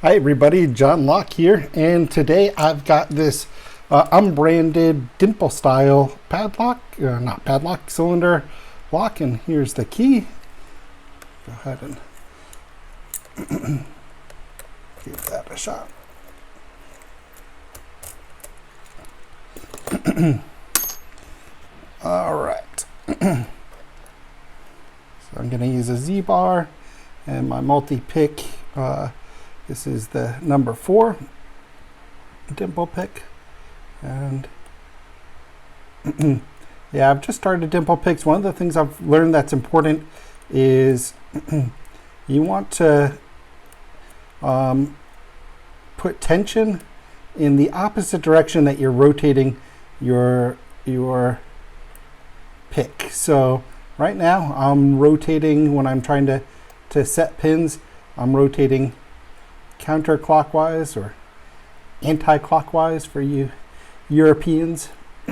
Hi everybody, John Locke here, and today I've got this unbranded Dimple style padlock, not padlock, cylinder lock, and here's the key. Go ahead and give that a shot. All right. So I'm going to use a Z-bar and my multi-pick. This is the number 4 Dimple pick, and yeah, I've just started Dimple picks. One of the things I've learned that's important is you want to put tension in the opposite direction that you're rotating your pick. So right now I'm rotating when I'm trying to set pins. I'm rotating counterclockwise or anti-clockwise for you Europeans,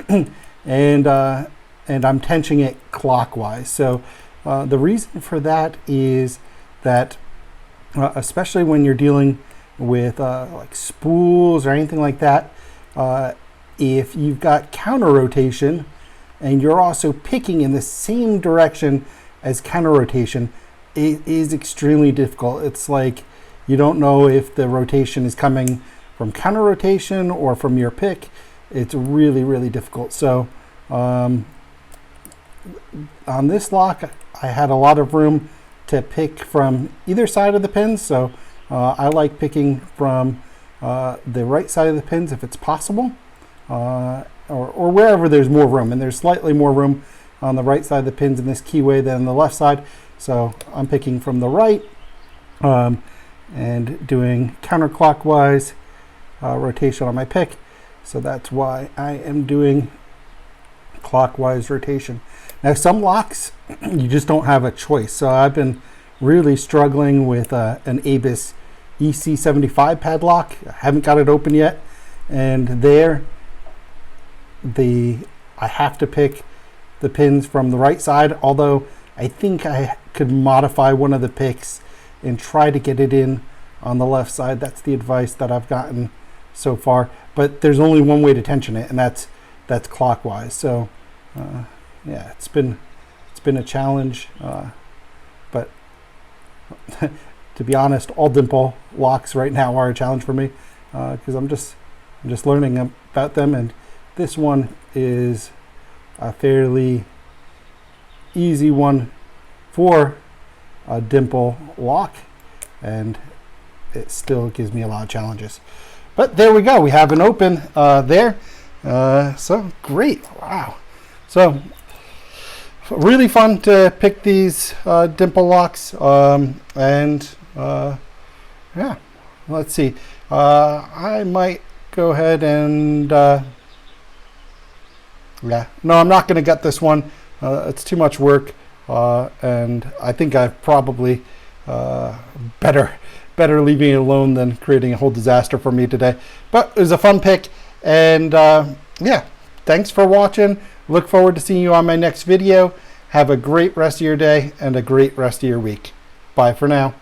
and I'm tensioning it clockwise. So the reason for that is that especially when you're dealing with like spools or anything like that, if you've got counter rotation and you're also picking in the same direction as counter rotation, it is extremely difficult. It's like you don't know if the rotation is coming from counter rotation or from your pick. It's really, really difficult. So on this lock, I had a lot of room to pick from either side of the pins. So I like picking from the right side of the pins if it's possible, or wherever there's more room. And there's slightly more room on the right side of the pins in this keyway than the left side. So I'm picking from the right. And doing counterclockwise rotation on my pick. So that's why I am doing clockwise rotation. Now some locks, you just don't have a choice. So I've been really struggling with an Abus EC75 padlock. I haven't got it open yet. And there, I have to pick the pins from the right side, although I think I could modify one of the picks and try to get it in on the left side. That's the advice that I've gotten so far. But there's only one way to tension it, and that's clockwise. So yeah, it's been a challenge. But to be honest, all Dimple locks right now are a challenge for me because I'm just learning about them, and this one is a fairly easy one for a Dimple lock, and it still gives me a lot of challenges. But there we go, we have an open there. So great, wow. So really fun to pick these Dimple locks, and yeah, let's see. I might go ahead and yeah, no, I'm not going to gut this one. It's too much work. And I think I've probably better leaving it alone than creating a whole disaster for me today. But it was a fun pick, and yeah, thanks for watching. Look forward to seeing you on my next video. Have a great rest of your day and a great rest of your week. Bye for now.